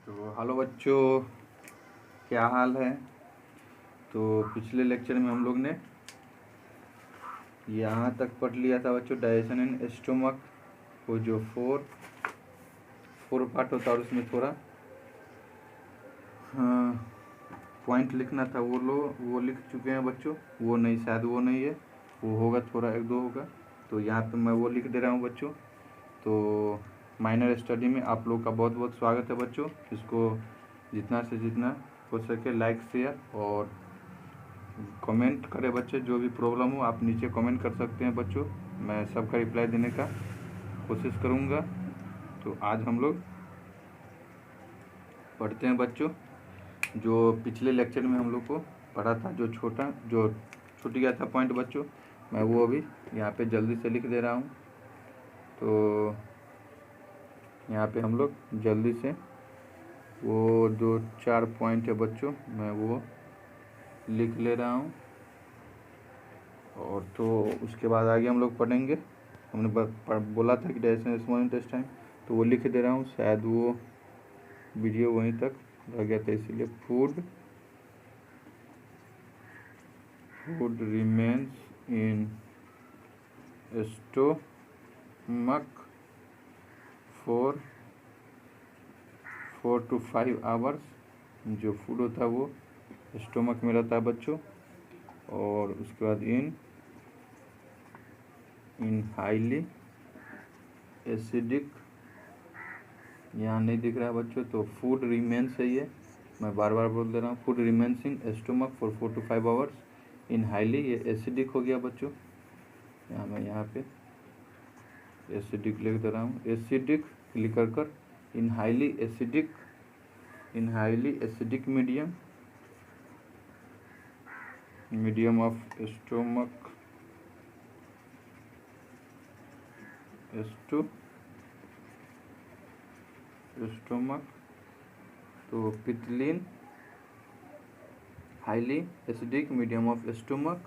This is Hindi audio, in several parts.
तो हेलो बच्चों, क्या हाल है। तो पिछले लेक्चर में हम लोग ने यहाँ तक पढ़ लिया था बच्चों, डाइजेशन इन स्टोमक वो जो फोर पार्ट होता है और उसमें थोड़ा पॉइंट लिखना था, वो लिख चुके हैं बच्चों। वो नहीं, शायद वो नहीं है, वो होगा, थोड़ा एक दो होगा। तो यहाँ पे मैं वो लिख दे रहा हूँ बच्चों। तो माइनर स्टडी में आप लोग का बहुत बहुत स्वागत है बच्चों। इसको जितना से जितना हो सके लाइक शेयर और कमेंट करें बच्चे। जो भी प्रॉब्लम हो आप नीचे कमेंट कर सकते हैं बच्चों, मैं सबका रिप्लाई देने का कोशिश करूँगा। तो आज हम लोग पढ़ते हैं बच्चों, जो पिछले लेक्चर में हम लोग को पढ़ा था, जो छूट गया था पॉइंट बच्चों, मैं वो अभी यहाँ पे जल्दी से लिख दे रहा हूँ। तो यहाँ पे हम लोग जल्दी से वो जो 4 पॉइंट है बच्चों, मैं वो लिख ले रहा हूँ। और तो उसके बाद आगे हम लोग पढ़ेंगे। हमने बोला था कि डाइजेशन स्मॉल इंटेस्टाइन, तो वो लिख दे रहा हूँ। शायद वो वीडियो वहीं तक रह गया था, इसीलिए food remains in stomach for 4 to 5 hours. जो फूड होता है वो स्टोमक में रहता है बच्चों। और उसके बाद इन हाईली एसिडिक, यहाँ नहीं दिख रहा है बच्चों, तो फूड रिमेन्स है ये, मैं बार बार बोल दे रहा हूँ। Food remains in stomach for 4 to 5 hours in highly, ये एसिडिक हो गया बच्चों। मैं यहाँ पे एसिडिक लिख दे रहा हूँ। एसिडिक लिख कर in highly acidic medium of stomach तो ptyalin highly acidic medium of stomach,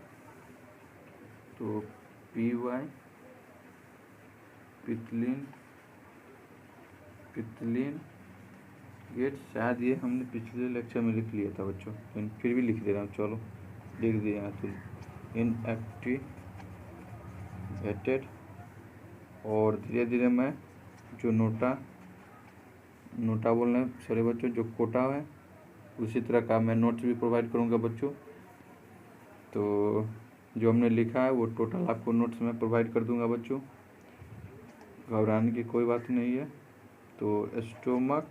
तो PY पितलिन गेट। शायद ये हमने पिछले लेक्चर में लिख लिया था बच्चों, लेकिन फिर भी लिख दे रहा हूँ, चलो लिख दिया यहाँ। तो इनएक्टिवेटेड, और धीरे धीरे मैं जो नोटा बोलना सॉरी बच्चों, जो कोटा है उसी तरह का मैं नोट्स भी प्रोवाइड करूँगा बच्चों। तो जो हमने लिखा है वो टोटल आपको नोट्स में प्रोवाइड कर दूंगा बच्चों, घबराने की कोई बात नहीं है। तो stomach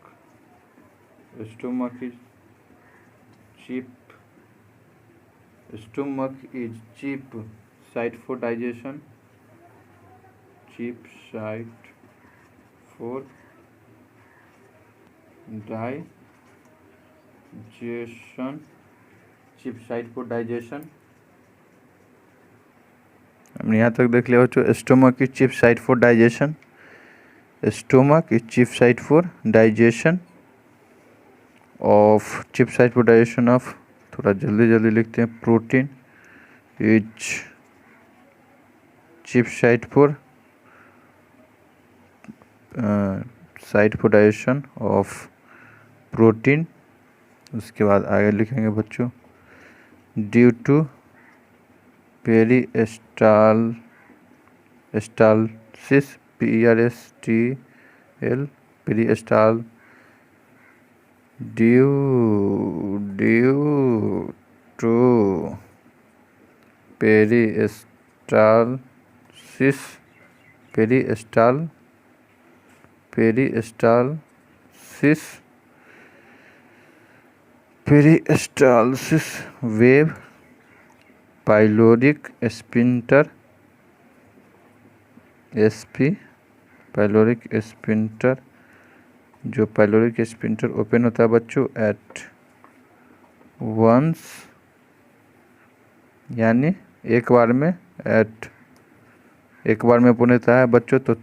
is chief site for digestion, chief site for digestion. हमने यहाँ तक देख लिया बच्चों। Stomach is chief site for digestion, stomach is chief site for digestion of थोड़ा जल्दी लिखते हैं। Protein is chief site for digestion of protein. उसके बाद आगे लिखेंगे बच्चों, ड्यू टू पेरिस्टालसिस, PERSTL पेरिस्टाल, due to peristalsis wave pyloric sphincter SP pyloric sphincter, जो पाइलोरिक स्फिंक्टर ओपन होता है बच्चों एट वंस, यानी एक बार में ओपन होता है बच्चों। तो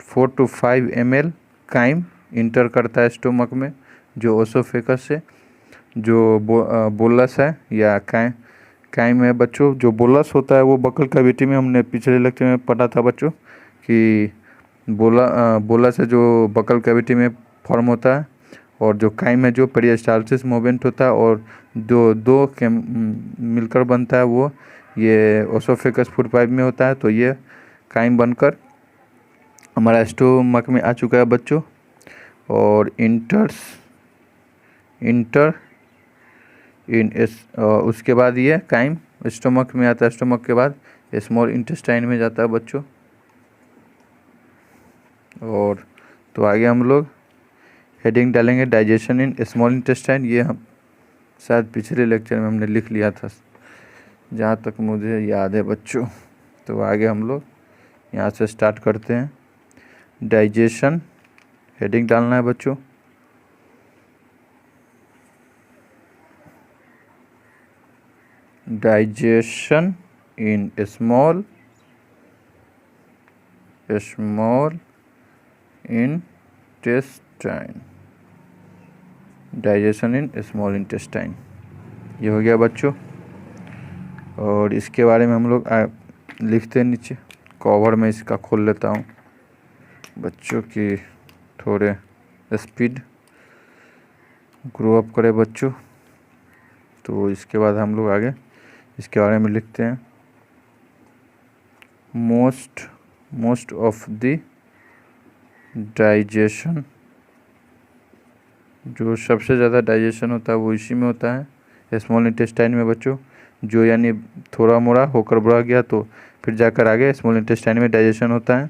4 to 5 ml काइम इंटर करता है स्टोमक में, जो ओसोफेगस से जो बोलस है या काइम है बच्चों। जो बोलस होता है वो बकल कैविटी में, हमने पिछले लेक्चर में पढ़ा था बच्चों कि बोलस है जो बकल कैविटी में फॉर्म होता है, और जो काइम है जो पेरिस्टाल्सिस मूवमेंट होता है और दो दो के मिलकर बनता है वो ये ओसोफेगस फूड पाइप में होता है। तो ये काइम बनकर हमारा स्टोमक में आ चुका है बच्चों। और इंटर उसके बाद ये काइम स्टोमक में आता है, स्टोमक के बाद स्मॉल इंटेस्टाइन में जाता है बच्चों। और तो आगे हम लोग हेडिंग डालेंगे डाइजेशन इन स्मॉल इंटेस्टाइन। ये हम शायद पिछले लेक्चर में हमने लिख लिया था जहाँ तक मुझे याद है बच्चों। तो आगे हम लोग यहाँ से स्टार्ट करते हैं। डाइजेशन हेडिंग डालना है बच्चों। Digestion in small intestine, digestion in small intestine, ये हो गया बच्चों। और इसके बारे में हम लोग लिखते हैं नीचे। कवर में इसका खोल लेता हूँ बच्चों की थोड़े स्पीड ग्रो अप करे बच्चों। तो इसके बाद हम लोग आगे इसके बारे में लिखते हैं। मोस्ट ऑफ द डाइजेशन, जो सबसे ज़्यादा डाइजेशन होता है वो इसी में होता है स्मॉल इंटेस्टाइन में बच्चों। जो यानी थोड़ा मोड़ा होकर बढ़ गया तो फिर जाकर आगे स्मॉल इंटेस्टाइन में डाइजेशन होता है।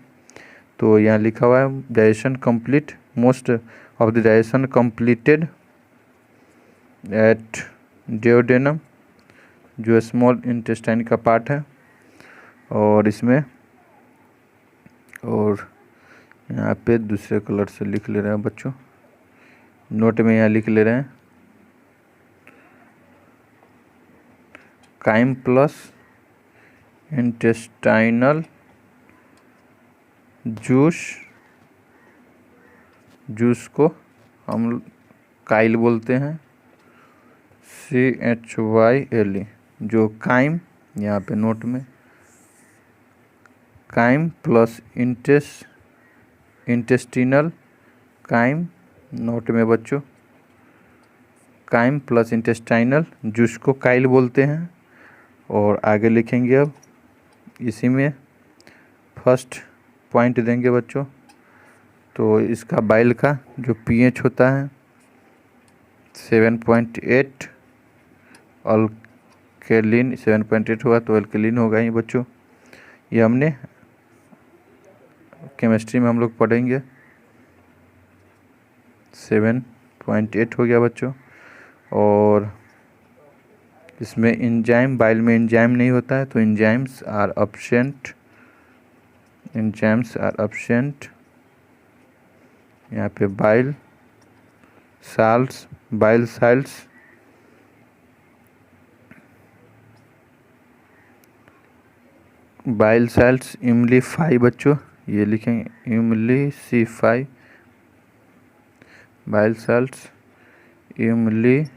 तो यहाँ लिखा हुआ है digestion complete, most of the digestion completed at duodenum, जो स्मॉल इंटेस्टाइन का पार्ट है। और इसमें और यहाँ पे दूसरे कलर से लिख ले रहे हैं बच्चों, नोट में यहाँ लिख ले रहे हैं काइम प्लस इंटेस्टाइनल जूस को हम काइल बोलते हैं, CHYLE। जो काइम यहाँ पे नोट में chyme plus intestinal chyme, note में बच्चों काइम प्लस इंटेस्टाइनल जूस को काइल बोलते हैं। और आगे लिखेंगे अब इसी में फर्स्ट पॉइंट देंगे बच्चों। तो इसका बाइल का जो pH होता है 7.8, अल्केलिन 7.8 होगा तो अल्केलिन होगा ही बच्चों। ये हमने केमिस्ट्री में हम लोग पढ़ेंगे। 7.8 हो गया बच्चों। और इसमें एंजाइम, बाइल में एंजाइम नहीं होता है तो एंजाइम्स आर एब्सेंट। यहाँ पे बाइल साल्ट्स इमलीफाई बच्चों, ये लिखेंगे इमलीसीफाई, बाइल साल्ट्स इमलीसीफाई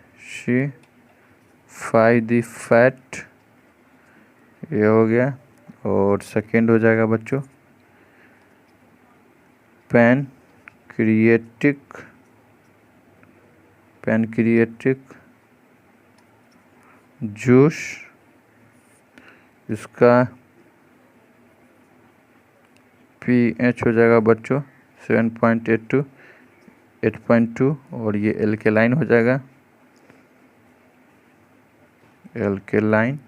द फैट, ये हो गया। और सेकेंड हो जाएगा बच्चों पैनक्रिएटिक जूस, इसका pH हो जाएगा बच्चों 7.8 to 8.2। और ये एल्केलाइन हो जाएगा, एल्केलाइन।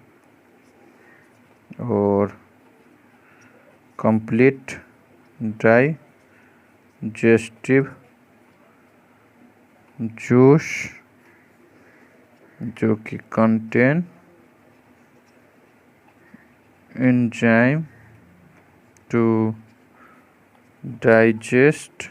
और कंप्लीट डाइजेस्टिव जूस जो कि contain enzyme to digest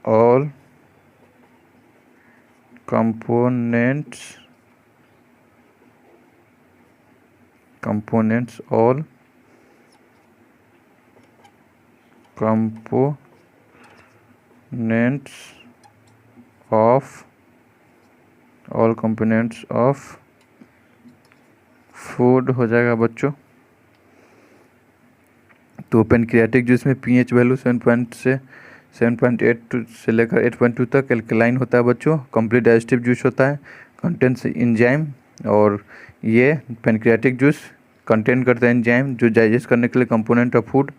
all components all components of food हो जाएगा बच्चों। तो पेनक्रियाटिक जूस में पीएच वैल्यू 7.8 से लेकर 8.2 तक एल्कलाइन होता है बच्चों। कंप्लीट डाइजेस्टिव जूस होता है, कंटेंट्स एंजाइम। और ये पेनक्रियाटिक जूस कंटेन करता है एंजाइम जो डाइजेस्ट करने के लिए कंपोनेंट ऑफ फूड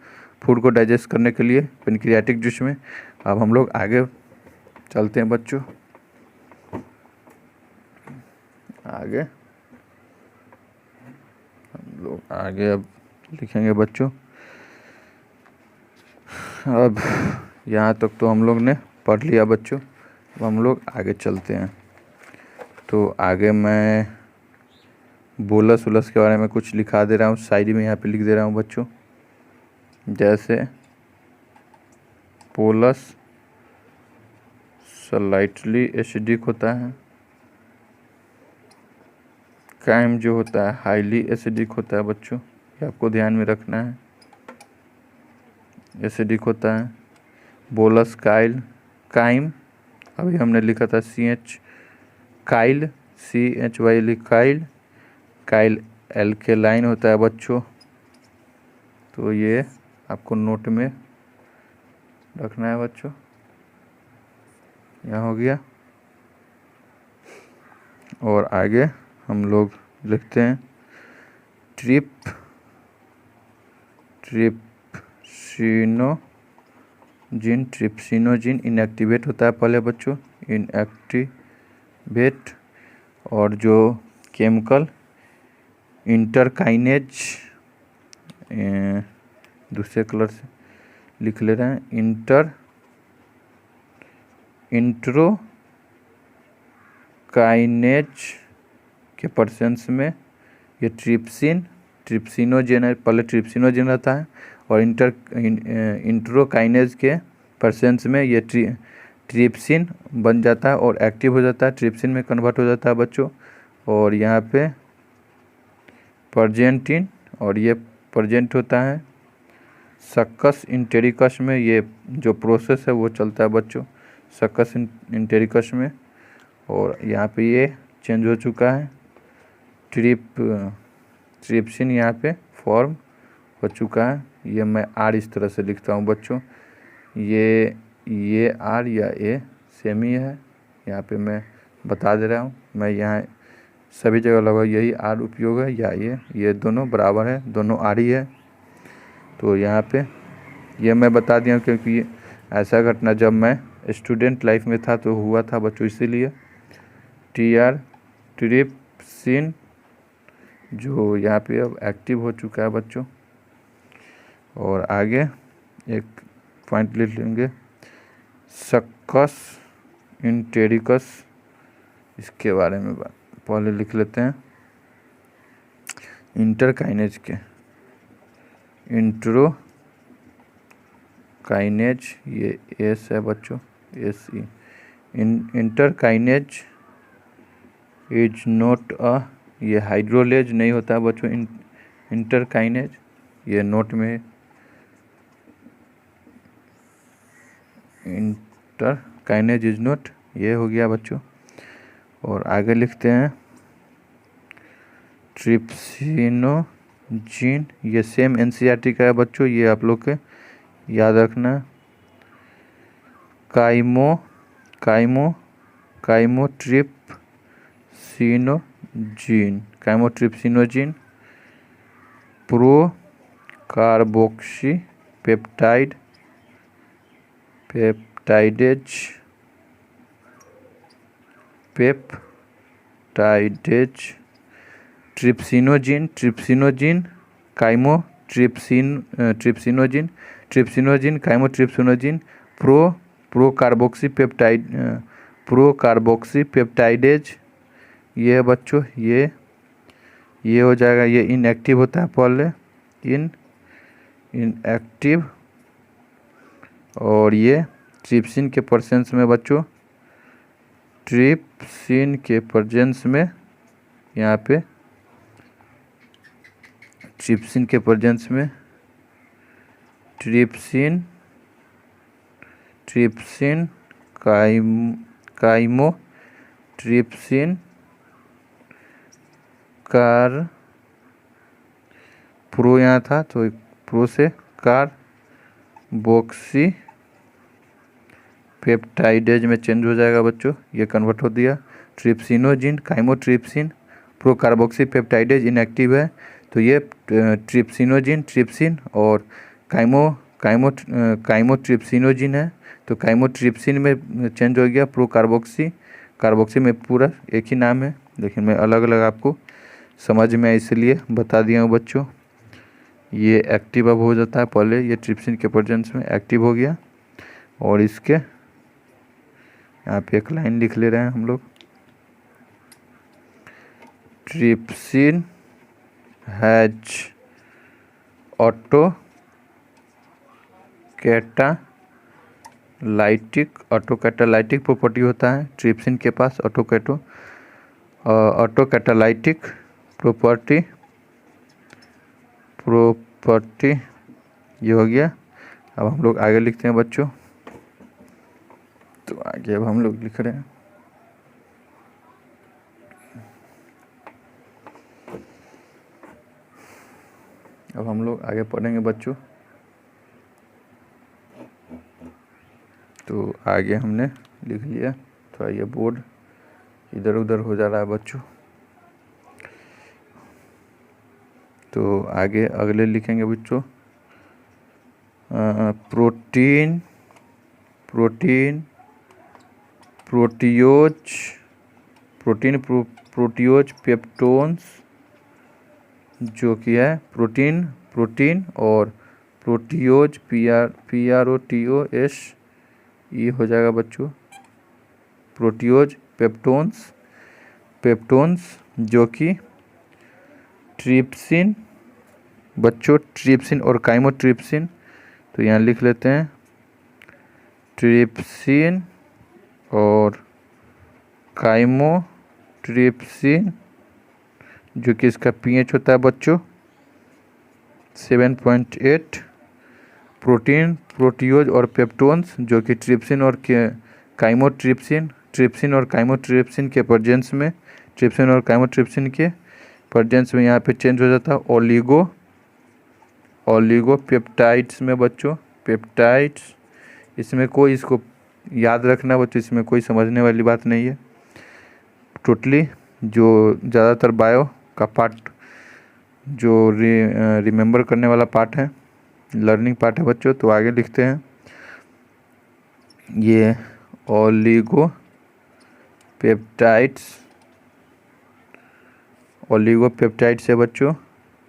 को डाइजेस्ट करने के लिए पेनक्रियाटिक जूस में। अब हम लोग आगे चलते हैं बच्चों। आगे हम लोग अब लिखेंगे बच्चों। अब यहाँ तक तो हम लोग ने पढ़ लिया बच्चों। अब हम लोग आगे चलते हैं। तो आगे मैं बोलस वोलस के बारे में कुछ लिखा दे रहा हूँ, साइड में यहाँ पे लिख दे रहा हूँ बच्चों। जैसे पोलस स्लाइटली एसिडिक होता है, काइम जो होता है हाईली एसिडिक होता है बच्चों, ये आपको ध्यान में रखना है, एसिडिक होता है। बोलस काइम अभी हमने लिखा था CH Kyle, CHY Kyle alkaline होता है बच्चों। तो ये आपको नोट में रखना है बच्चों। यहाँ हो गया। और आगे हम लोग लिखते हैं ट्रिप्सिनोजिन इनएक्टिवेट होता है पहले बच्चों, इनएक्टिवेट। और जो केमिकल इंटरकाइनेज, दूसरे कलर से लिख ले रहे हैं, इंट्रोकाइनेज के परसेंस में ये ट्रिप्सिनोजेन है, पहले ट्रिप्सिनोजेन रहता है। और इंट्रोकाइनेज के परसेंस में ये ट्रिप्सिन बन जाता है और एक्टिव हो जाता है, ट्रिप्सिन में कन्वर्ट हो जाता है बच्चों। और यहाँ पे परजेंटिन, और ये प्रेजेंट होता है सक्कस इंटेरिकस में। ये जो प्रोसेस है वो चलता है बच्चों सक्कस इंटेरिकस में। और यहाँ पे ये चेंज हो चुका है, ट्रिप्सिन यहाँ पे फॉर्म हो चुका है। ये मैं आर इस तरह से लिखता हूँ बच्चों, ये आर या ए सेम ही है, यहाँ पे मैं बता दे रहा हूँ। मैं यहाँ सभी जगह लगभग यही आर उपयोग है, या ये दोनों बराबर है, दोनों आर ही है। तो यहाँ पे ये मैं बता दिया क्योंकि ऐसा घटना जब मैं स्टूडेंट लाइफ में था तो हुआ था बच्चों, इसीलिए ट्रिप्सिन जो यहाँ पे अब एक्टिव हो चुका है बच्चों। और आगे एक पॉइंट लिख लेंगे सक्कस इंटेरिकस, इसके बारे में पहले लिख लेते हैं। इंटरकाइनेज के इंट्रोकाइनेज, ये एस है बच्चों, SE। इंटरकाइनेज इज नॉट ये हाइड्रोलेज नहीं होता है बच्चों, इंटरकाइनेज ये नोट में, इंटरकाइनेज इज नॉट, ये हो गया बच्चों। और आगे लिखते हैं ट्रिप्सिनोजिन, ये सेम NCERT का है बच्चों, ये आप लोग के याद रखना। Chymotrypsinogen procarboxypeptidase trypsinogen chymotrypsinogen procarboxypeptidase, ये है बच्चों, ये हो जाएगा। ये इनएक्टिव होता है पहले, इनएक्टिव। और ये ट्रिप्सिन के प्रेजेंस में बच्चों, ट्रिप्सिन के प्रेजेंस में यहाँ पे ट्रिप्सिन के प्रेजेंस में ट्रिप्सिन काइमोट्रिप्सिन कार्बोक्सी प्रो यहाँ था तो प्रो से कार्बोक्सी पेप्टाइडेज में चेंज हो जाएगा बच्चों, ये कन्वर्ट हो दिया। Trypsinogen chymotrypsin pro carboxy peptidase inactive है तो ये ट्रिप्सिनोजिन ट्रिप्सिन और काइमोट्रिप्सिनोजिन है तो काइमोट्रिप्सिन में चेंज हो गया प्रो कार्बोक्सी में पूरा एक ही नाम है, लेकिन मैं अलग अलग आपको समझ में इसलिए बता दिया हूँ बच्चों। ये एक्टिव अब हो जाता है, पहले ये ट्रिप्सिन के प्रेजेंस में एक्टिव हो गया। और इसके यहाँ पे एक लाइन लिख ले रहे हैं हम लोग, trypsin has auto catalytic property होता है ट्रिप्सिन के पास, ऑटो कैटालाइटिक प्रॉपर्टी ये हो गया। अब हम लोग आगे लिखते हैं बच्चों, तो आगे अब हम लोग लिख रहे हैं अब हम लोग आगे पढ़ेंगे बच्चों। तो आगे हमने लिख लिया, थोड़ा ये बोर्ड इधर उधर हो जा रहा है बच्चों। तो आगे अगले लिखेंगे बच्चों, प्रोटियोज पेप्टोन्स जो कि है प्रोटीन और प्रोटियोज PROTOS ये हो जाएगा बच्चों प्रोटियोज पेप्टोन्स जो कि ट्रिप्सिन बच्चों, ट्रिप्सिन और काइमोट्रिप्सिन, तो यहाँ लिख लेते हैं ट्रिप्सिन और काइमोट्रिप्सिन जो कि इसका pH होता है बच्चों 7.8। प्रोटियोज और पेप्टोन्स जो कि ट्रिप्सिन और काइमोट्रिप्सिन के प्रेजेंस में यहाँ पे चेंज हो जाता है ओलिगोपेप्टाइड्स में बच्चों, पेप्टाइड्स। इसमें कोई इसको याद रखना बच्चों, इसमें कोई समझने वाली बात नहीं है। टोटली जो ज़्यादातर बायो का पार्ट जो रिमेंबर करने वाला पार्ट है, लर्निंग पार्ट है बच्चों। तो आगे लिखते हैं, ये ओलिगोपेप्टाइड्स है बच्चों,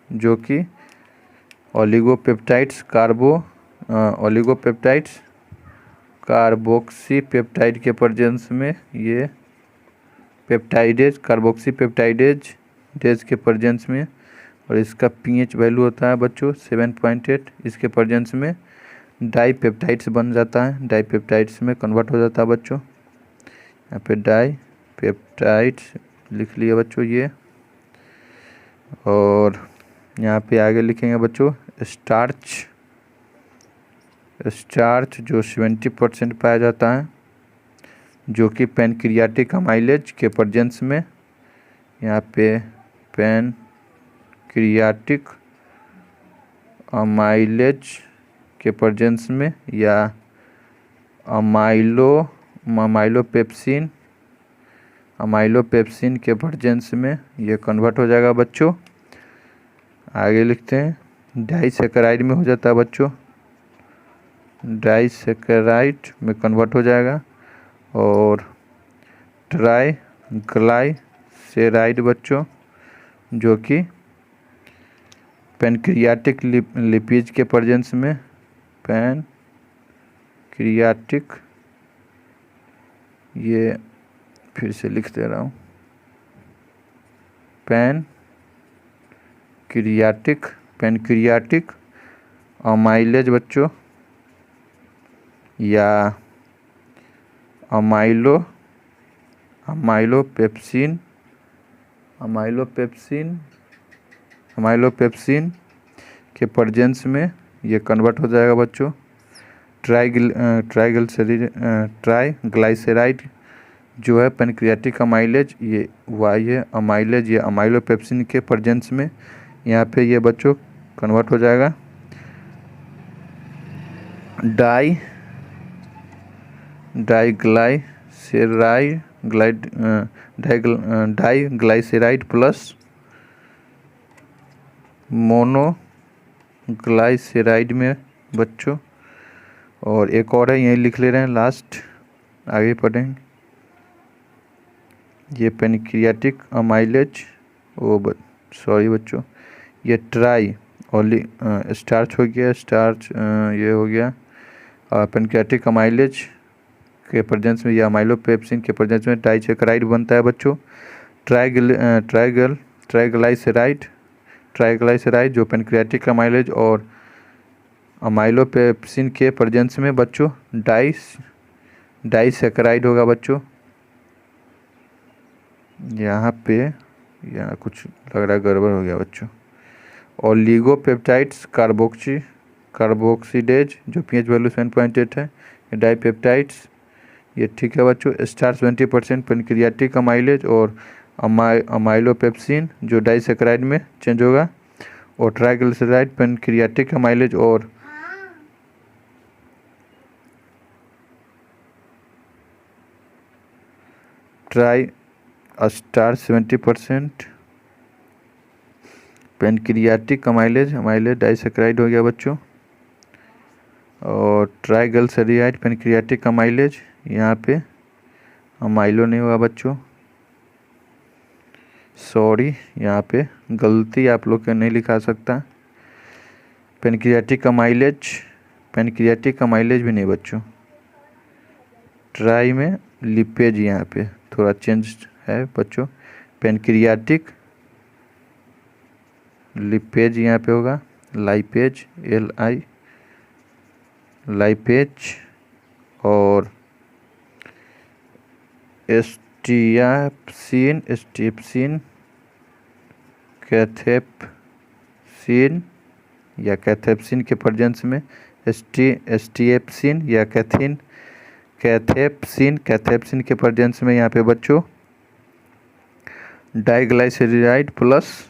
जो कि ओलिगोपेप्टाइड्स कार्बोक्सी पेप्टाइड के प्रेजेंस में ये पेप्टाइडेज कार्बोक्सी पेप्टाइडेज के प्रेजेंस में, और इसका pH वैल्यू होता है बच्चों 7.8। इसके प्रेजेंस में डाईपेप्टाइड्स बन जाता है, डाईपेप्टाइड्स में कन्वर्ट हो जाता है बच्चों। यहाँ पे डाईपेप्टाइड्स लिख लिया बच्चों ये। और यहाँ पे आगे लिखेंगे बच्चों स्टार्च जो 70% पाया जाता है, जो कि पैनक्रियाटिक अमाइलेज के प्रेजेंस में, यहाँ पे पैनक्रियाटिक अमाइलेज के प्रेजेंस में या अमाइलोपेप्सिन के प्रेजेंस में ये कन्वर्ट हो जाएगा बच्चों। आगे लिखते हैं डाइसैकेराइड में हो जाता है बच्चों, डाइसैकेराइड में कन्वर्ट हो जाएगा। और ट्राइग्लाइसेराइड बच्चों, जो कि पैनक्रियाटिक लिपिज के प्रेजेंस में, पैनक्रियाटिक, ये फिर से लिख दे रहा हूँ, पैनक्रियाटिक अमाइलेज बच्चों या अमाइलोपेप्सिन के प्रेजेंस में ये कन्वर्ट हो जाएगा बच्चों। ट्राइग्लाइसेराइड जो है पैनक्रियाटिक अमाइलेज, ये अमाइलोपेप्सिन के प्रेजेंस में, यहाँ पे ये बच्चों कन्वर्ट हो जाएगा डाईग्लाइसेराइड प्लस मोनोग्लाइसेराइड में बच्चों। और एक और है, यही लिख ले रहे हैं लास्ट, आगे पढ़ेंगे। ये पेनक्रियाटिक अमाइलेज सॉरी बच्चों, ये ट्राई ओनली स्टार्च हो गया, ये हो गया पेनक्रियाटिक अमाइलेज के प्रेजेंस में या अमाइलोपेप्सिन के प्रेजेंस में डाइसैकेराइड बनता है बच्चों। ट्राइग्लाइसेराइड जो पेनक्रियाटिक अमाइलेज और अमाइलोपेप्सिन के प्रेजेंस में बच्चों डाइसैकेराइड होगा बच्चों। यहाँ कुछ लग रहा है गड़बड़ हो गया बच्चों। ओलिगोपेप्टाइड्स कार्बोक्सीडेज जो पीएच वैल्यू 7.8 है, ये डाइपेप्टाइड्स, ये ठीक है बच्चों। स्टार्च 20% पेनक्रियाटिक अमाइलेज और अमाइलोपेप्सिन जो डाइसैकेराइड में चेंज होगा। और ट्राइग्लिसराइड पेनक्रियाटिक अमाइलेज और स्टार्च 70% पेनक्रियाटिक अमाइलेज डाइसैकेराइड हो गया बच्चों। और ट्राइग्लिसराइड पेनक्रियाटिक अमाइलेज, यहाँ पे अमाइलो नहीं हुआ बच्चों, सॉरी यहाँ पे गलती आप लोग के नहीं लिखा सकता। पेनक्रियाटिक अमाइलेज भी नहीं बच्चों। ट्राई में लिपेज यहाँ पे थोड़ा चेंज है बच्चों। पेनक्रियाटिक लिपेज यहाँ पे होगा, लाइपेज लाइपेज और स्टेप्सिन कैथेप्सिन या कैथेप्सिन के प्रेजेंस में स्टेप्सिन या कैथेप्सिन के प्रेजेंस में यहाँ पे बच्चों डाइग्लाइसेराइड प्लस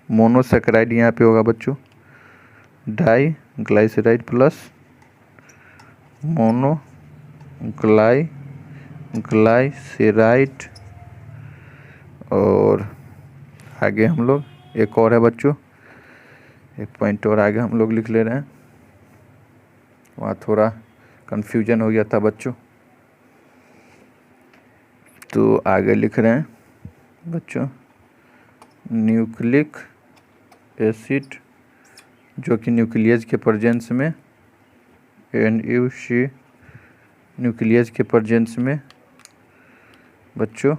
मोनोसैकेराइड यहाँ पे होगा बच्चों। डाइग्लाइसेराइड प्लस मोनोग्लाइसेराइड। और आगे हम लोग एक और है बच्चों, एक पॉइंट और आगे हम लोग लिख ले रहे हैं, वहाँ थोड़ा कंफ्यूजन हो गया था बच्चों, तो आगे लिख रहे हैं बच्चों न्यूक्लिक एसिड जो कि न्यूक्लियस के प्रेजेंस में NuC न्यूक्लियस के प्रेजेंस में बच्चों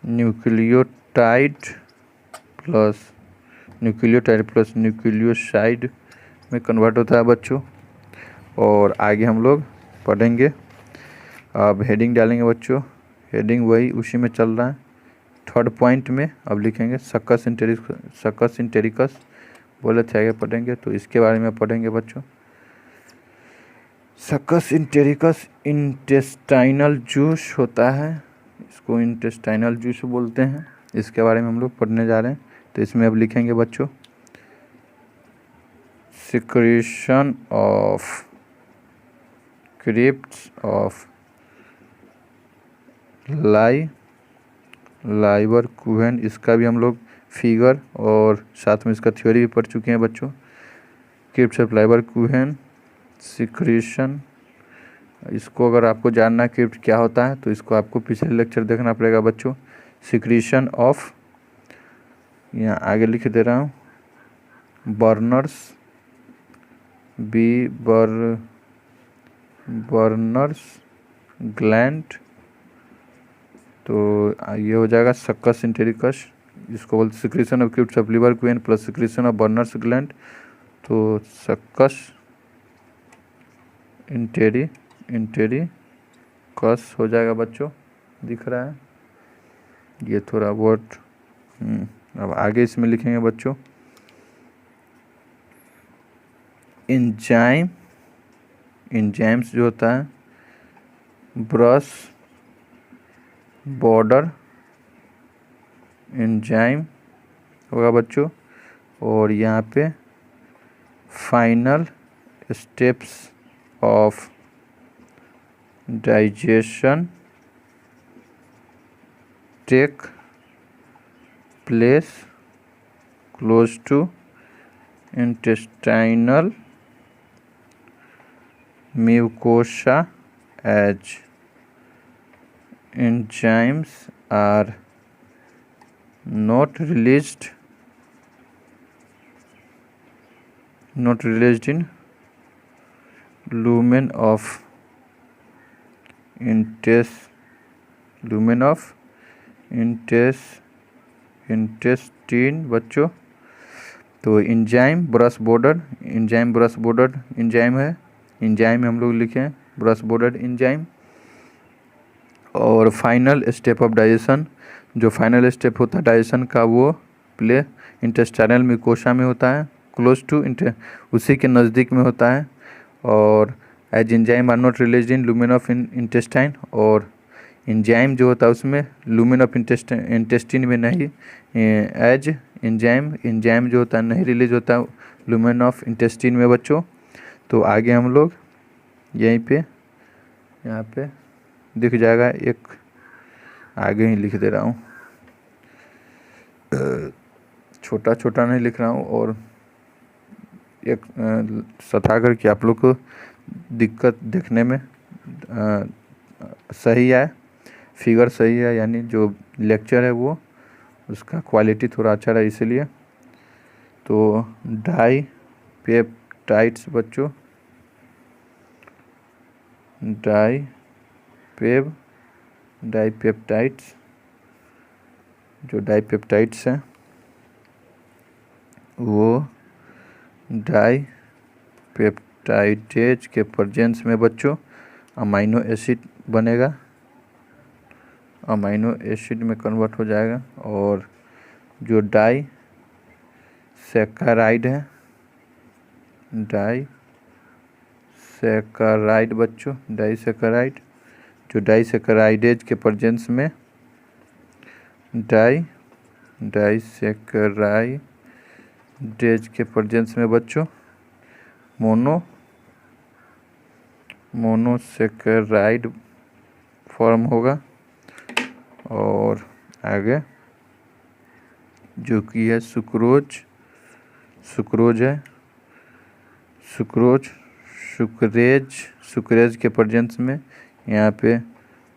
न्यूक्लियोटाइड प्लस न्यूक्लियोसाइड में कन्वर्ट होता है बच्चों। और आगे हम लोग पढ़ेंगे, अब हेडिंग डालेंगे बच्चों, हेडिंग वही उसी में चल रहा है। थर्ड पॉइंट में अब लिखेंगे सक्कस इंटेरिकस बोले थे, आगे पढ़ेंगे तो इसके बारे में पढ़ेंगे बच्चों। सक्कस इंटेरिकस इंटेस्टाइनल जूस होता है, इसको इंटेस्टाइनल जूस बोलते हैं, इसके बारे में हम लोग पढ़ने जा रहे हैं। तो इसमें अब लिखेंगे बच्चों सिक्रीशन ऑफ क्रिप्स ऑफ लाइवरकुहेन, इसका भी हम लोग फिगर और साथ में इसका थ्योरी भी पढ़ चुके हैं बच्चों। क्रिप्स ऑफ लाइवरकुहेन सिक्रीशन, इसको अगर आपको जानना है क्रिप्ट क्या होता है तो इसको आपको पिछले लेक्चर देखना पड़ेगा बच्चों। सिक्रीशन ऑफ, यहाँ आगे लिख दे रहा हूँ, बर्नर्स ग्लैंड, तो ये हो जाएगा सक्कस इंटेरिकस, जिसको बोलते secretion of crypts of Lieberkuhn plus secretion of Brunner's gland, तो सक्कस इंटेरिकस हो जाएगा बच्चों, दिख रहा है ये थोड़ा वर्ड। अब आगे इसमें लिखेंगे बच्चों इंजाइम्स जो होता है ब्रश बॉर्डर एंजाइम होगा बच्चों। और यहाँ पे final steps of digestion take place close to intestinal mucosa as enzymes are not released in lumen of intestine बच्चों। तो एंजाइम ब्रश बॉर्डर एंजाइम है, एंजाइम हम लोग लिखे हैं ब्रश बॉर्डर एंजाइम। और फाइनल स्टेप ऑफ डाइजेशन, जो फाइनल स्टेप होता है डाइजेशन का वो प्ले इंटेस्टाइनल म्यूकोसा में होता है, क्लोज टू उसी के नज़दीक में होता है। और as enzyme are not release in lumen of intestine, और एंजाइम जो होता है उसमें लूमेन ऑफ इंटेस्टिन में नहीं, एज एंजाइम जो होता है नहीं रिलीज होता है लूमेन ऑफ इंटेस्टिन में बच्चों। तो आगे हम लोग यहीं पे यहाँ पे दिख जाएगा, एक आगे ही लिख दे रहा हूँ, छोटा छोटा नहीं लिख रहा हूँ और एक सता कर कि आप लोग को दिक्कत देखने में सही है, फिगर सही है, यानी जो लेक्चर है वो उसका क्वालिटी थोड़ा अच्छा रहा इसलिए। तो डाई पेप्टाइड्स बच्चों, डाईपेप्टाइड्स जो डाईपेप्टाइड्स हैं वो डाईपेप्टाइडेज के प्रेजेंस में बच्चों अमाइनो एसिड बनेगा, अमाइनो एसिड में कन्वर्ट हो जाएगा। और जो डाई सैकाराइड है, डाई सैकाराइड बच्चों, डाईसैकाराइड जो डाईसैकाराइडेज के प्रेजेंस में डाईसैकाराइडेज के प्रेजेंस में बच्चों मोनोसैकाराइड फॉर्म होगा। और आगे जो कि है सुक्रोज है, सुक्रेज के प्रेजेंस में यहाँ पे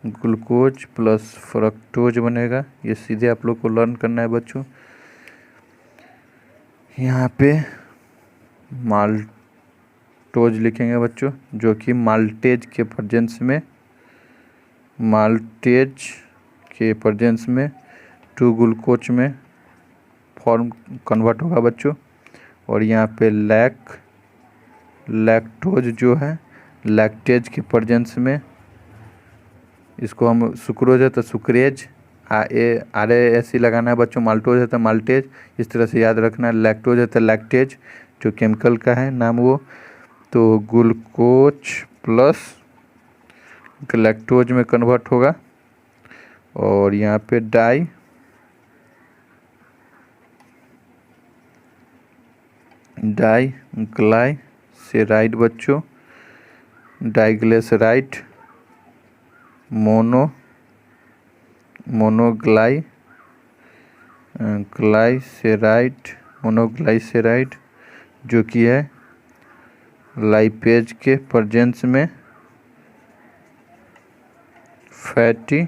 ग्लूकोज प्लस फ्रक्टोज बनेगा। ये सीधे आप लोग को लर्न करना है बच्चों। यहाँ पे माल्टोज लिखेंगे बच्चों, जो कि माल्टेज के प्रेजेंस में 2 ग्लूकोज में फॉर्म कन्वर्ट होगा बच्चों। और यहाँ पे लैक्टोज जो है लैक्टेज के प्रेजेंस में, इसको हम सुक्रोज है तो सुक्रेज RAS लगाना है बच्चों, माल्टोज है तो माल्टेज, इस तरह से याद रखना है। लैक्टोज है तो लैक्टेज जो केमिकल का है नाम वो। तो ग्लूकोज प्लस लैक्टोज में कन्वर्ट होगा। और यहाँ पे डाईग्लाइसेराइड बच्चों, डाईग्लिसराइड मोनोग्लाइसेराइड जो कि है लाइपेज के प्रेजेंस में फैटी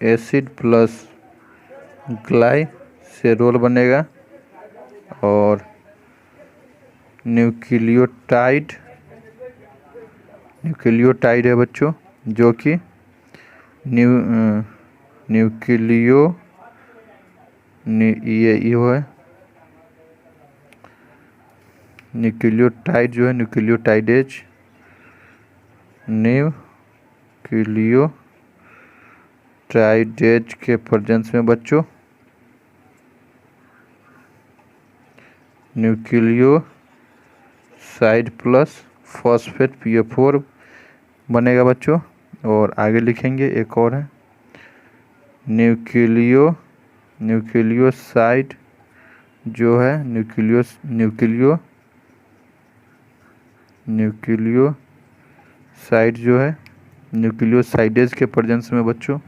एसिड प्लस ग्लाइसेरोल बनेगा। और न्यूक्लियोटाइड है बच्चों, जो कि न्यूक्लियोटाइड जो है न्यूक्लियोटाइडेज के प्रेजेंस में बच्चों न्यूक्लियोसाइड प्लस फॉस्फेट PO4 बनेगा बच्चों। और आगे लिखेंगे एक और है न्यूक्लियोसाइड जो है न्यूक्लियोसाइड जो है न्यूक्लियोसाइडेज के प्रेजेंस में बच्चों,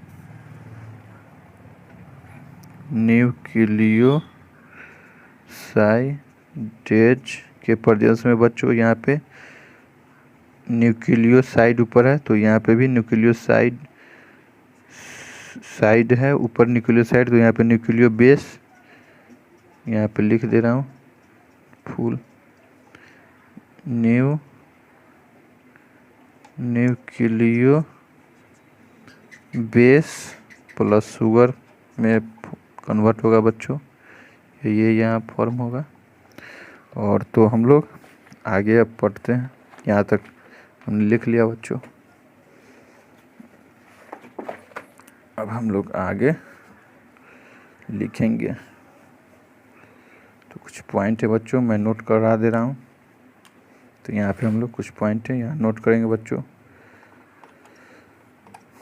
न्यूक्लियोसाइडेज के प्रेजेंस में बच्चों यहाँ पे न्यूक्लियोसाइड ऊपर है तो यहाँ पे भी न्यूक्लियोसाइड है ऊपर न्यूक्लियोसाइड, तो यहाँ पे न्यूक्लियो बेस यहाँ पे लिख दे रहा हूँ full nucleo base plus sugar में कन्वर्ट होगा बच्चों, ये यहाँ फॉर्म होगा। और तो हम लोग आगे अब पढ़ते हैं, यहाँ तक हमने लिख लिया बच्चों। अब हम लोग आगे लिखेंगे, तो कुछ पॉइंट है बच्चों मैं नोट करा दे रहा हूँ। तो यहाँ पे हम लोग कुछ पॉइंट है यहाँ नोट करेंगे बच्चों।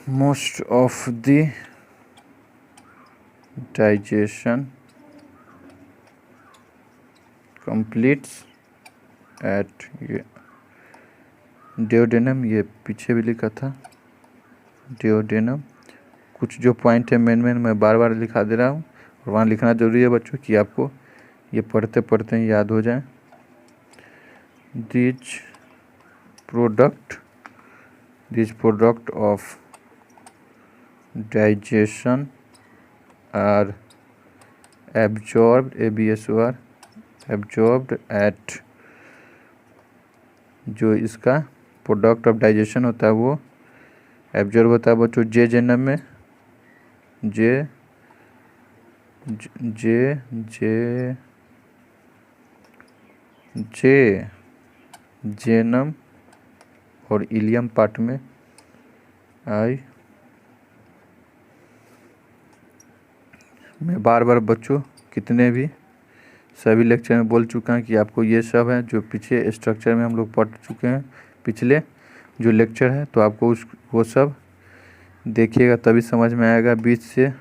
Most of the digestion completes at duodenum, ये पीछे भी लिखा था डिओडेनम। कुछ जो पॉइंट है मेन मैं बार बार लिखा दे रहा हूँ, और वहाँ लिखना जरूरी है बच्चों कि आपको ये पढ़ते पढ़ते ही याद हो जाए। This product of digestion are absorbed absorbed at, जो इसका प्रोडक्ट ऑफ डाइजेशन होता है वो एब्जॉर्ब होता है बच्चों जेजेनम में, जेनम और इलियम पार्ट में मैं बार बार बच्चों कितने भी सभी लेक्चर में बोल चुका हूँ कि आपको ये सब है जो पीछे स्ट्रक्चर में हम लोग पढ़ चुके हैं पिछले जो लेक्चर है, तो आपको वो सब देखिएगा तभी समझ में आएगा। बीच से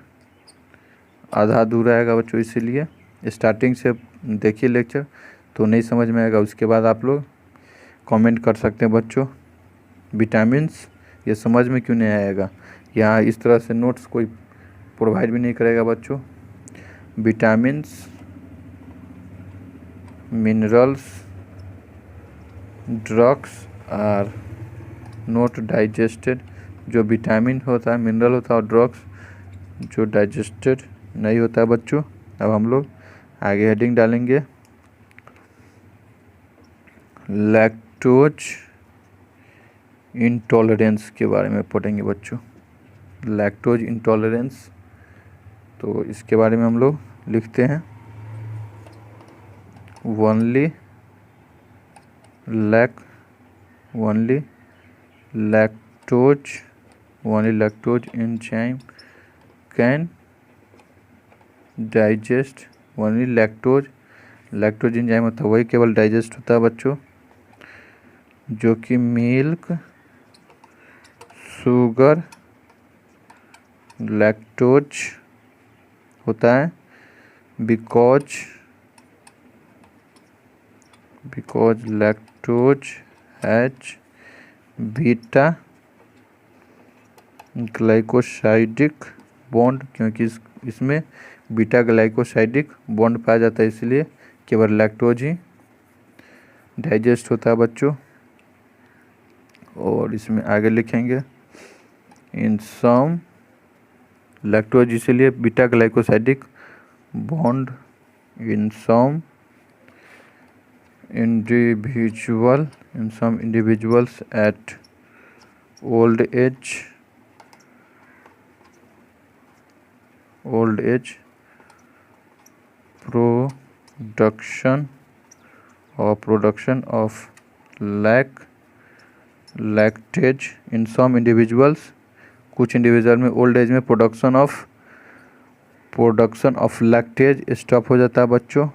आधा अधूरा आएगा बच्चों, इसीलिए स्टार्टिंग से देखिए लेक्चर तो नहीं समझ में आएगा। उसके बाद आप लोग कमेंट कर सकते हैं बच्चों विटामिन्स ये समझ में क्यों नहीं आएगा। यहाँ इस तरह से नोट्स कोई प्रोवाइड भी नहीं करेगा बच्चों। Vitamins minerals drugs are not digested, जो विटामिन होता है मिनरल होता है और ड्रग्स जो डाइजेस्टेड नहीं होता है बच्चों। अब हम लोग आगे हेडिंग डालेंगे लैक्टोज इंटॉलरेंस के बारे में पढ़ेंगे बच्चों। लैक्टोज इंटॉलरेंस, तो इसके बारे में हम लोग लिखते हैं only lactose enzyme can digest, only lactose enzyme होता है वही केवल डाइजेस्ट होता है बच्चों, जो कि मिल्क शुगर लैक्टोज होता है because lactose has beta glycosidic bond, क्योंकि इसमें बीटा ग्लाइकोसाइडिक बॉन्ड पाया जाता है, इसलिए केवल लैक्टोज ही डाइजेस्ट होता है बच्चों। और इसमें आगे लिखेंगे इन सम लैक्टोज, इसीलिए beta glycosidic bond in some individuals at old age production of lactate in some individuals, कुछ इंडिविजुअल में ओल्ड एज में प्रोडक्शन ऑफ लैक्टेज स्टॉप हो जाता है बच्चों।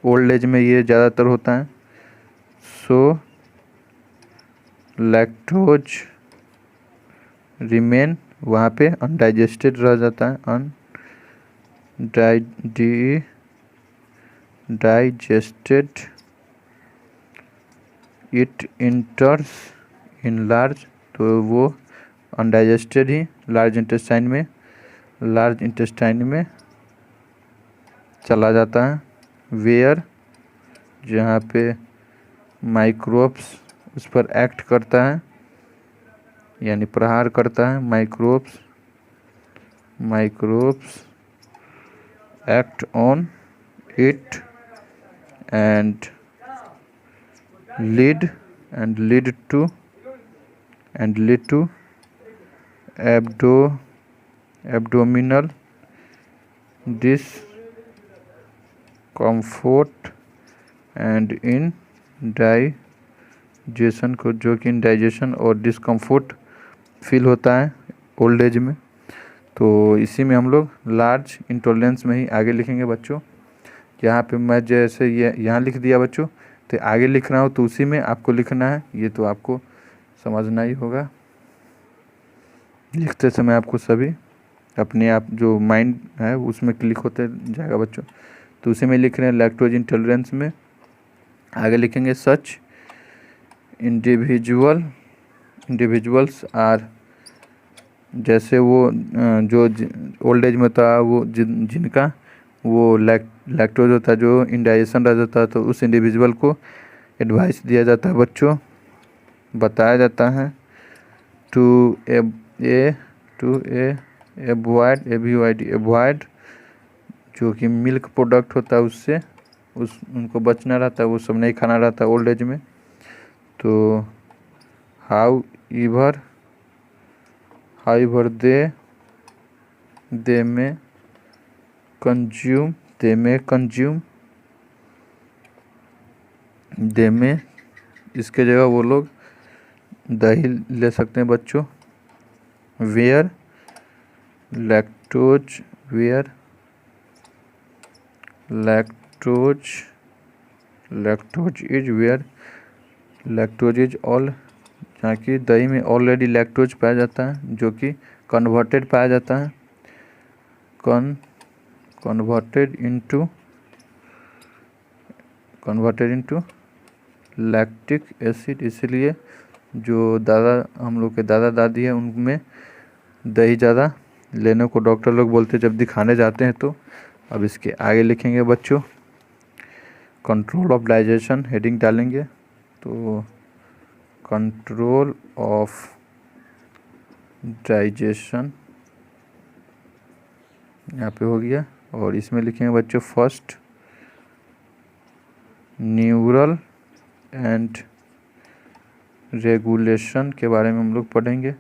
ओल्ड एज में ये ज़्यादातर होता है। सो लैक्टोज रिमेन वहाँ पे अनडाइजेस्टेड रह जाता है, डाइजेस्टेड, इट इंटर्स इन लार्ज, तो वो अनडाइजेस्टेड ही लार्ज इंटेस्टाइन में चला जाता है। वेयर, जहाँ पे माइक्रोब्स उस पर एक्ट करता है, यानी प्रहार करता है। Microbes act on it and lead to abdominal discomfort and indigestion को, जो कि इंडाइजेशन और डिस्कम्फोर्ट फील होता है ओल्ड एज में। तो इसी में हम लोग लार्ज इंटॉलरेंस में ही आगे लिखेंगे बच्चों। यहाँ पे मैं जैसे ये यहाँ लिख दिया बच्चों, तो आगे लिख रहा हूँ तो उसी में आपको लिखना है, ये तो आपको समझना ही होगा। लिखते समय आपको सभी अपने आप जो माइंड है उसमें क्लिक होते जाएगा बच्चों। तो उसी में लिख रहे हैं लैक्टोज इंटॉलरेंस में। आगे लिखेंगे सच इंडिविजुअल्स आर, जैसे वो जो ओल्ड एज में था वो जिनका वो लैक्टोज होता है, जो इंडाइजेशन रह जाता है, तो उस इंडिविजुअल को एडवाइस दिया जाता है बच्चों, बताया जाता है टू एवॉइड, जो कि मिल्क प्रोडक्ट होता है उससे उनको बचना रहता है, वो सब नहीं खाना रहता है ओल्ड एज में। तो हाउ इवर दे में इसके जगह वो लोग दही ले सकते हैं बच्चों। वेयर लैक्टोज इज ऑल, जहाँ की दही में ऑलरेडी लैक्टोज पाया जाता है, जो कि कन्वर्टेड पाया जाता है, कन्वर्टेड इनटू लैक्टिक एसिड। इसलिए जो हम लोग के दादा दादी है उनमें दही ज़्यादा लेने को डॉक्टर लोग बोलते हैं जब दिखाने जाते हैं। तो अब इसके आगे लिखेंगे बच्चों कंट्रोल ऑफ डाइजेशन, हेडिंग डालेंगे। तो कंट्रोल ऑफ डाइजेशन यहाँ पे हो गया। और इसमें लिखेंगे बच्चों फर्स्ट न्यूरल एंड रेगुलेशन के बारे में हम लोग पढ़ेंगे।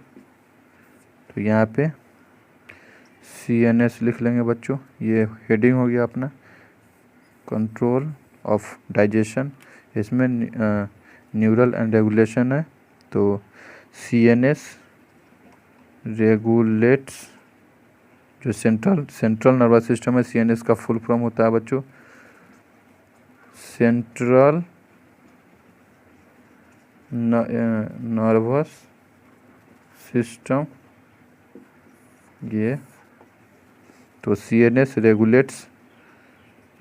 तो यहाँ पे CNS लिख लेंगे बच्चों, ये हेडिंग हो गया अपना कंट्रोल ऑफ डाइजेशन। इसमें न्यूरल एंड रेगुलेशन है। तो CNS रेगुलेट्स, जो सेंट्रल नर्वस सिस्टम है, CNS का फुल फॉर्म होता है बच्चों सेंट्रल नर्वस सिस्टम। ये तो CNS regulates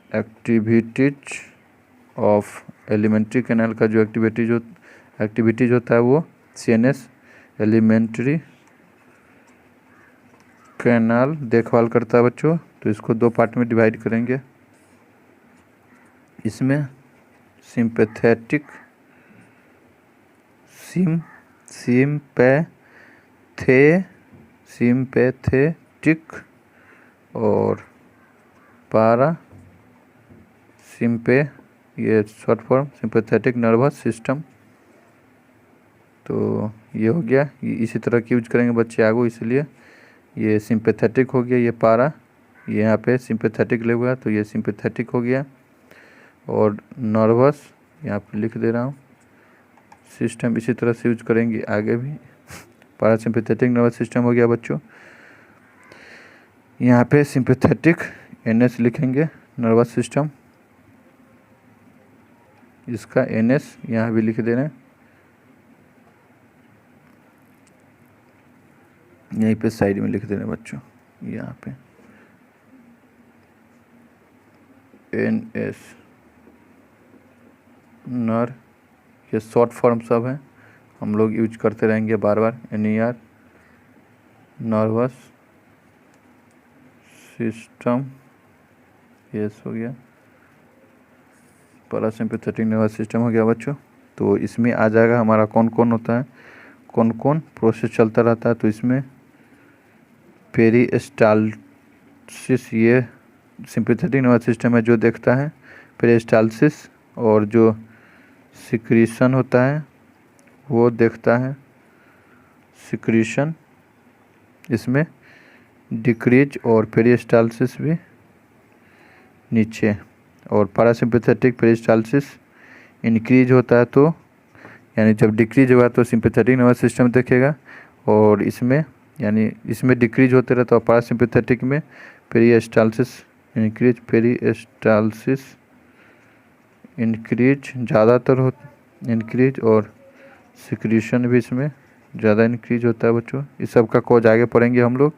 activities of alimentary canal का जो एक्टिविटीज होता है वो CNS एलिमेंट्री कैनाल देखभाल करता है बच्चों। तो इसको दो पार्ट में डिवाइड करेंगे। इसमें सिंपैथेटिक और ये short form sympathetic nervous system. तो ये हो गया, ये इसी तरह की यूज करेंगे बच्चे आगे, इसलिए ये सिंपैथेटिक हो गया, ये पारा, ये यहाँ पे सिंपैथेटिक ले हुआ तो ये सिंपैथेटिक हो गया। और नर्वस यहाँ पे लिख दे रहा हूँ सिस्टम, इसी तरह से यूज करेंगे आगे भी। पैरासिम्पैथेटिक नर्वस सिस्टम हो गया बच्चों। यहाँ पे सिंपैथेटिक NS लिखेंगे नर्वस सिस्टम, इसका NS यहाँ भी लिख दे रहे हैं, यहीं पे साइड में लिख दे रहे हैं बच्चों, यहाँ पे NS नर, ये शॉर्ट फॉर्म सब है, हम लोग यूज करते रहेंगे बार बार। NER नर्वस सिस्टम, ये हो गया। पैरासिम्पैथेटिक नर्वस सिस्टम हो गया बच्चों। तो इसमें आ जाएगा हमारा कौन कौन होता है, कौन कौन प्रोसेस चलता रहता है। तो इसमें पेरिस्टाल्सिस, ये सिंपैथेटिक नर्वस सिस्टम है जो देखता है पेरिस्टाल्सिस, और जो सिक्रीशन होता है वो देखता है सिक्रीशन। इसमें डिक्रीज और पेरिस्टाल्सिस भी नीचे, और पैरासिम्पैथेटिक पेरिस्टाल्सिस इंक्रीज होता है, तो यानी जब डिक्रीज होगा तो सिंपैथेटिक नर्वस सिस्टम देखेगा, और इसमें यानी इसमें डिक्रीज होते रहता है, पैरासिम्पैथेटिक में पेरिस्टाल्सिस इंक्रीज, पेरिस्टाल्सिस इंक्रीज ज़्यादातर हो इंक्रीज, और सिक्रीशन भी इसमें ज़्यादा इंक्रीज होता है बच्चों। इस सब का कोज आगे पढ़ेंगे हम लोग,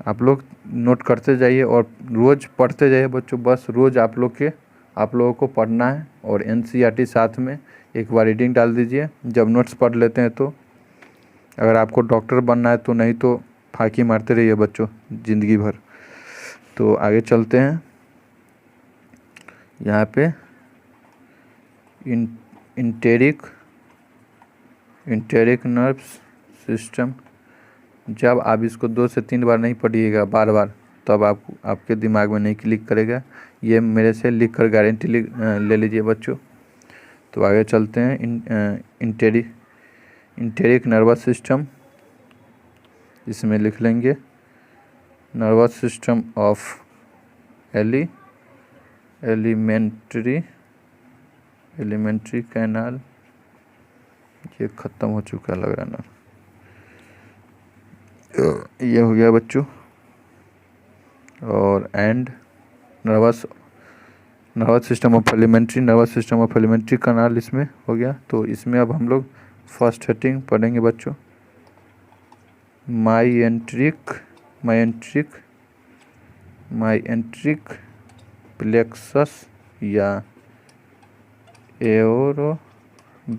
आप लोग नोट करते जाइए और रोज़ पढ़ते जाइए बच्चों। बस रोज़ आप लोगों को पढ़ना है, और NCERT साथ में एक बार रीडिंग डाल दीजिए जब नोट्स पढ़ लेते हैं तो। अगर आपको डॉक्टर बनना है तो, नहीं तो फाँकी मारते रहिए बच्चों ज़िंदगी भर। तो आगे चलते हैं। यहाँ पे इंटेरिक नर्व्स सिस्टम, जब आप इसको 2 से 3 बार नहीं पढ़िएगा बार बार, तब आपके दिमाग में नहीं क्लिक करेगा। ये मेरे से लिख कर गारंटी ले लीजिए बच्चों। तो आगे चलते हैं। इंटेरिक नर्वस सिस्टम, इसमें लिख लेंगे nervous system of alimentary canal, ये ख़त्म हो चुका लग रहा ना। ये हो गया बच्चों। और and nervous system of alimentary canal इसमें हो गया। तो इसमें अब हम लोग फर्स्ट हेडिंग पढ़ेंगे बच्चों, माइएंट्रिक प्लेक्सस या एओरोबैचिस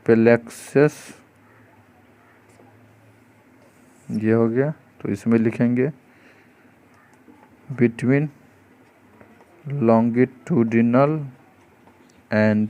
प्लेक्सस, ये हो गया। तो इसमें लिखेंगे बिटवीन लॉन्गिट्यूडिनल एंड